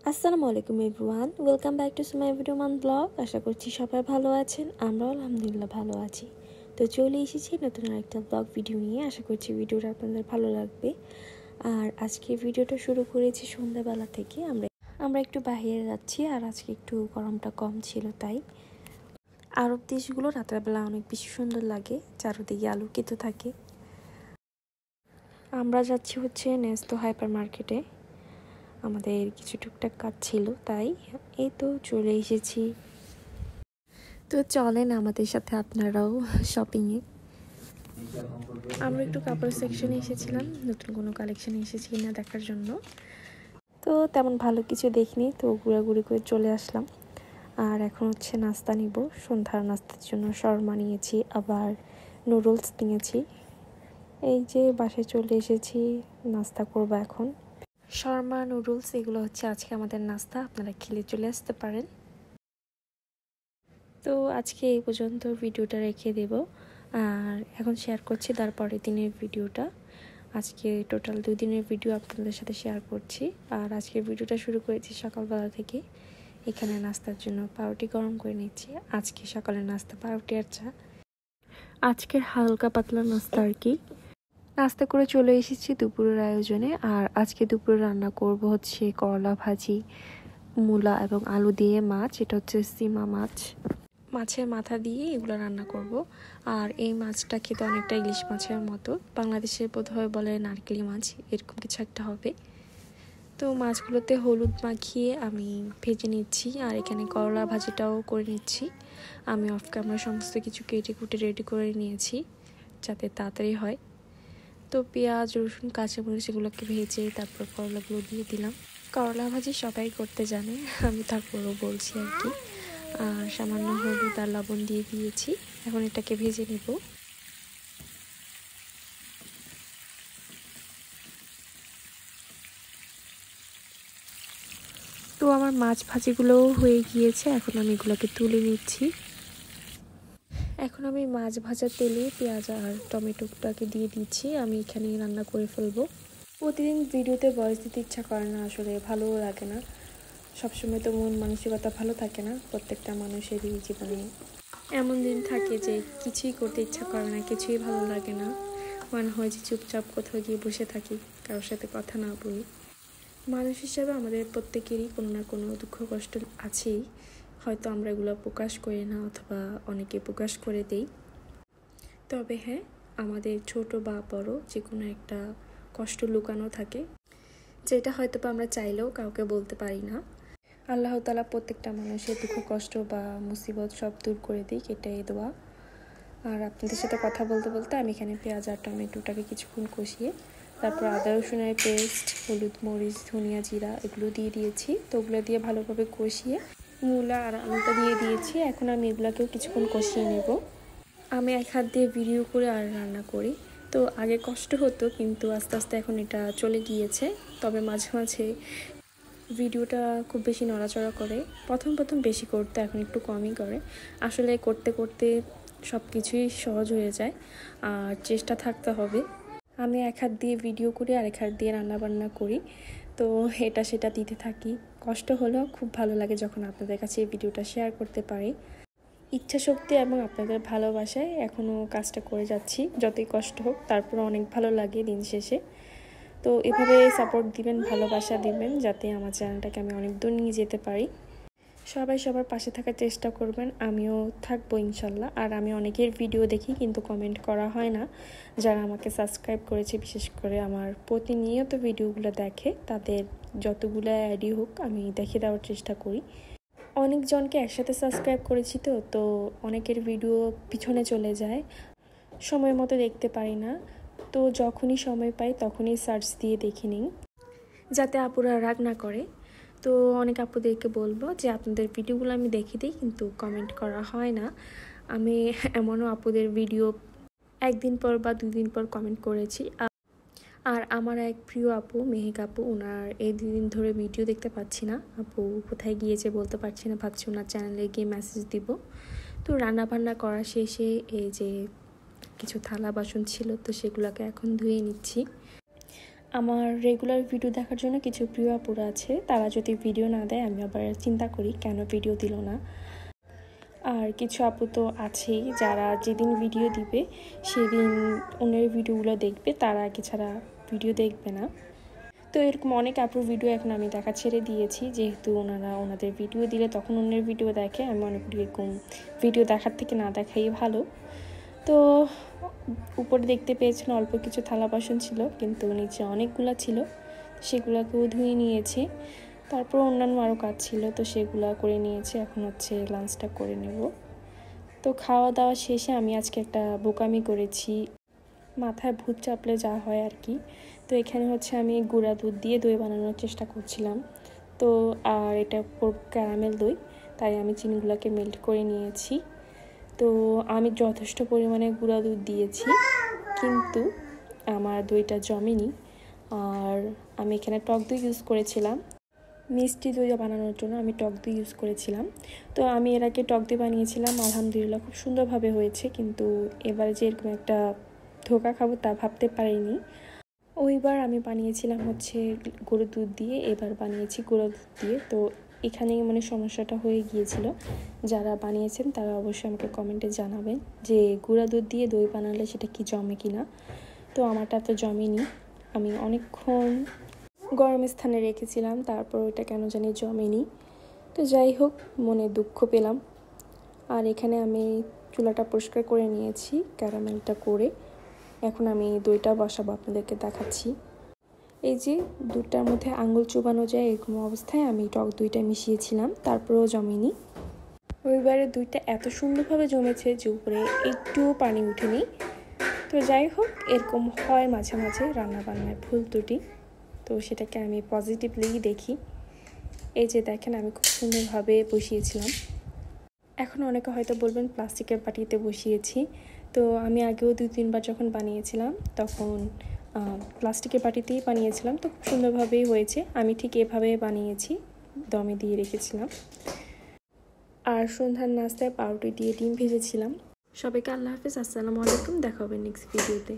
আসসালামু আলাইকুম everyone, welcome back to my video মান ব্লগ। আশা করছি সবাই ভালো আছেন, আমরাও আলহামদুলিল্লাহ ভালো আছি। তো চলে এসেছি নতুন আরেকটা ব্লগ ভিডিও নিয়ে। আশা করছি ভিডিওটা আপনাদের ভালো লাগবে। আর আজকে ভিডিওটা শুরু করেছি সন্ধ্যাবেলা থেকে। আমরা একটু বাইরে যাচ্ছি, আর আজকে একটু গরমটা কম ছিল, তাই আরব দেশগুলো রাত্রেবেলা অনেক বেশি সুন্দর লাগে, চারদিকে আলোকিত থাকে। আমরা যাচ্ছি হচ্ছে নেস্তো হাইপার মার্কেটে, আমাদের কিছু টুকটাক কাজ ছিল, তাই এই তো চলে এসেছি। তো চলেন আমাদের সাথে আপনারাও শপিংয়ে। আমরা একটু কাপড় সেকশনে এসেছিলাম, নতুন কোনো কালেকশন এসেছি কিনা দেখার জন্য। তো তেমন ভালো কিছু দেখিনি, তো ঘোরাঘুরি করে চলে আসলাম। আর এখন হচ্ছে নাস্তা নিব। সন্ধ্যার নাস্তার জন্য শর্মা নিয়েছি, আবার নুডলস নিয়েছি। এই যে বাসায় চলে এসেছি, নাস্তা করব এখন। শর্মা, নুডলস এগুলো হচ্ছে আজকে আমাদের নাস্তা, আপনারা খেলে চলে আসতে পারেন। তো আজকে এই পর্যন্ত ভিডিওটা রেখে দেব, আর এখন শেয়ার করছি তারপরের দিনের ভিডিওটা। আজকে টোটাল 2 দিনের ভিডিও আপনাদের সাথে শেয়ার করছি। আর আজকের ভিডিওটা শুরু করেছি সকালবেলা থেকে। এখানে নাস্তার জন্য পাউরুটি গরম করে নিচ্ছি। আজকে সকালের নাস্তা পাউরুটি আর চা, আজকের হালকা পাতলা নাস্তা আর কি। নাস্তা করে চলে এসেছি দুপুরের আয়োজনে। আর আজকে দুপুরে রান্না করব হচ্ছে করলা ভাজি, মূলা এবং আলু দিয়ে মাছ। এটা হচ্ছে সিমা মাছ, মাছের মাথা দিয়ে এগুলো রান্না করব। আর এই মাছটা খেতে অনেকটা ইলিশ মাছের মতো, বাংলাদেশে বোধহয় বলে নারকেলি মাছ, এরকম কিছু একটা হবে। তো মাছগুলোতে হলুদ মাখিয়ে আমি ভেজে নিচ্ছি, আর এখানে করলা ভাজিটাও করে নিচ্ছি। আমি অফ ক্যামেরা সমস্ত কিছু কেটে কুটে রেডি করে নিয়েছি যাতে তাড়াতাড়ি হয়। তো পেঁয়াজ, রসুন, কাঁচামরিচ এগুলোকে ভেজে তারপর করলাগুলো দিয়ে দিলাম। করলা ভাজি সবাই করতে জানে, আমি তারপরও বলছি আর কি। আর সামান্য হলুদ আর লবণ দিয়ে দিয়েছি। এখন এটাকে ভেজে নেব। তো আমার মাছ ভাজিগুলোও হয়ে গিয়েছে, এখন আমি এগুলোকে তুলে নিচ্ছি। এখন আমি মাছ ভাজার তেলে পেঁয়াজ আর টমেটোটাকে দিয়ে দিচ্ছি। আমি এখানে রান্না করে ফেলবো। প্রতিদিন ভিডিওতে ভয়েস দিতে ইচ্ছা করে না, আসলে ভালোও লাগে না। সবসময় তো মন মানসিকতা ভালো থাকে না, প্রত্যেকটা মানুষেরই জীবনে এমন দিন থাকে যে কিছুই করতে ইচ্ছা করে না, কিছুই ভালো লাগে না। মনে হয় যে চুপচাপ কোথাও গিয়ে বসে থাকি, কারোর সাথে কথা না বলি। মানুষ হিসাবে আমাদের প্রত্যেকেরই কোনো না কোনো দুঃখ কষ্ট আছেই, হয়তো আমরা এগুলো প্রকাশ করি না, অথবা অনেকে প্রকাশ করে দেই। তবে হ্যাঁ, আমাদের ছোট বা বড় যে কোনো একটা কষ্ট লুকানো থাকে, যেটা হয়তো আমরা চাইলেও কাউকে বলতে পারি না। আল্লাহ তাআলা প্রত্যেকটা মানুষের দুঃখ কষ্ট বা মুসিবত সব দূর করে দিক, এটাই দোয়া। আর আপনাদের সাথে কথা বলতে বলতে আমি এখানে পেঁয়াজ আর টমেটোটাকে কিছুক্ষণ কষিয়ে তারপর আদা রসুনের পেস্ট, হলুদ, মরিচ, ধনিয়া, জিরা এগুলো দিয়ে দিয়েছি। তো ওগুলো দিয়ে ভালোভাবে কষিয়ে মূলা আর আলুটা দিয়ে দিয়েছি। এখন আমি এগুলোকেও কিছুক্ষণ কষিয়ে নেব। আমি এক হাত দিয়ে ভিডিও করে আর রান্না করি, তো আগে কষ্ট হতো, কিন্তু আস্তে আস্তে এখন এটা চলে গিয়েছে। তবে মাঝে মাঝে ভিডিওটা খুব বেশি নড়াচড়া করে, প্রথম প্রথম বেশি করতে, এখন একটু কমই করে। আসলে করতে করতে সব কিছুই সহজ হয়ে যায়, আর চেষ্টা থাকতে হবে। আমি এক হাত দিয়ে ভিডিও করি আর এক হাত দিয়ে রান্নাবান্না করি, তো এটা সেটা দিতে থাকি। কষ্ট হলেও খুব ভালো লাগে যখন আপনাদের কাছে এই ভিডিওটা শেয়ার করতে পারি। ইচ্ছা শক্তি এবং আপনাদের ভালোবাসায় এখনও কাজটা করে যাচ্ছি, যতই কষ্ট হোক তারপরে অনেক ভালো লাগে দিন শেষে। তো এভাবে সাপোর্ট দিবেন, ভালোবাসা দিবেন, যাতে আমার চ্যানেলটাকে আমি অনেক দূর নিয়ে যেতে পারি। সবাই সবার পাশে থাকার চেষ্টা করবেন, আমিও থাকবো ইনশাল্লাহ। আর আমি অনেকের ভিডিও দেখি কিন্তু কমেন্ট করা হয় না। যারা আমাকে সাবস্ক্রাইব করেছে, বিশেষ করে আমার প্রতিনিয়ত ভিডিওগুলো দেখে, তাদের যতগুলো অ্যাডই হোক আমি দেখে দেওয়ার চেষ্টা করি। অনেকজনকে একসাথে সাবস্ক্রাইব করেছি, তো অনেকের ভিডিও পিছনে চলে যায়, সময় মতো দেখতে পারি না। তো যখনই সময় পাই তখনই সার্চ দিয়ে দেখে নিই, যাতে আপুরা রাগ না করে। তো অনেক আপুদেরকে বলবো যে আপনাদের ভিডিওগুলো আমি দেখে দিই, কিন্তু কমেন্ট করা হয় না। আমি এমনও আপুদের ভিডিও একদিন পর বা 2 দিন পর কমেন্ট করেছি। আর আমার এক প্রিয় আপু, মেহেক আপু, ওনার এই 2 দিন ধরে ভিডিও দেখতে পাচ্ছি না। আপু কোথায় গিয়েছে বলতে পারছি না, ভাবছি ওনার চ্যানেলে গিয়ে মেসেজ দিব। তো রান্নাবান্না করা শেষে এই যে কিছু থালা বাসন ছিল, তো সেগুলোকে এখন ধুয়ে নিচ্ছি। আমার রেগুলার ভিডিও দেখার জন্য কিছু প্রিয় আপুরা আছে, তারা যদি ভিডিও না দেয় আমি আবার চিন্তা করি কেন ভিডিও দিল না। আর কিছু আপু তো আছেই যারা যেদিন ভিডিও দিবে সেদিন ওনার ভিডিওগুলো দেখবে, তারা আগে ছাড়া ভিডিও দেখবে না। তো এরকম অনেক আপুর ভিডিও এখন আমি দেখা ছেড়ে দিয়েছি, যেহেতু ওনারা ওনাদের ভিডিও দিলে তখন অন্যের ভিডিও দেখে। আমি মনে করি এরকম ভিডিও দেখার থেকে না দেখাই ভালো। তো উপরে দেখতে পেয়েছেন অল্প কিছু থালা বাসন ছিল, কিন্তু নিচে অনেকগুলো ছিল, সেগুলোকেও ধুয়ে নিয়েছি। তারপর অন্যান্য আরও কাজ ছিল, তো সেগুলো করে নিয়েছি। এখন হচ্ছে লাঞ্চটা করে নেব। তো খাওয়া দাওয়া শেষে আমি আজকে একটা বোকামি করেছি, মাথায় ভূত চাপলে যা হয় আর কি। তো এখানে হচ্ছে আমি গুঁড়া দুধ দিয়ে দই বানানোর চেষ্টা করছিলাম। তো আর এটা ক্যারামেল দই, তাই আমি চিনিগুলোকে মেল্ট করে নিয়েছি। তো আমি যথেষ্ট পরিমাণে গুঁড়া দুধ দিয়েছি, কিন্তু আমার দইটা জমেনি। আর আমি এখানে টক দই ইউজ করেছিলাম, মিষ্টি দই বানানোর জন্য আমি টক দই ইউজ করেছিলাম। তো আমি এর আগে টক দই বানিয়েছিলাম, আলহামদুলিল্লাহ খুব সুন্দরভাবে হয়েছে, কিন্তু এবারে যে এরকম একটা ধোকা খাবো তা ভাবতে পারিনি। ওইবার আমি বানিয়েছিলাম হচ্ছে গরুর দুধ দিয়ে, এবার বানিয়েছি গুঁড়ো দুধ দিয়ে। তো এখানেই মানে সমস্যাটা হয়ে গিয়েছিল। যারা বানিয়েছেন তারা অবশ্যই আমাকে কমেন্টে জানাবেন যে গুঁড়া দুধ দিয়ে দই বানালে সেটা কি জমে কি না। তো আমারটা তো জমেনি, আমি অনেকক্ষণ গরম স্থানে রেখেছিলাম, তারপর ওইটা কেন জানি জমেনি। তো যাই হোক, মনে দুঃখ পেলাম। আর এখানে আমি চুলাটা পরিষ্কার করে নিয়েছি ক্যারামেলটা করে। এখন আমি দইটা বসাবো, আপনাদেরকে দেখাচ্ছি। এই যে দুধটার মধ্যে আঙুল চুবানো যায় এরকম অবস্থায় আমি টক দইটা মিশিয়েছিলাম, তারপরেও জমেনি। ওইবারে দুইটা এত সুন্দরভাবে জমেছে যে উপরে একটুও পানি উঠেনি। তো যাই হোক, এরকম হয় মাঝে মাঝে রান্নাবান্নায় ভুল ত্রুটি, তো সেটাকে আমি পজিটিভলি দেখি। এই যে দেখেন আমি খুব সুন্দরভাবে বসিয়েছিলাম। এখন অনেকে হয়তো বলবেন প্লাস্টিকের বাটিতে বসিয়েছি, তো আমি আগেও 2-3বার যখন বানিয়েছিলাম তখন প্লাস্টিকের বাটিতেই বানিয়েছিলাম, তো খুব সুন্দরভাবেই হয়েছে। আমি ঠিক এভাবে বানিয়েছি, দমে দিয়ে রেখেছিলাম। আর সন্ধ্যার নাস্তায় পাউরুটি দিয়ে ডিম ভেজেছিলাম। সবাইকে আল্লাহ হাফেজ, আসসালামু আলাইকুম, দেখা হবে নেক্সট ভিডিওতে।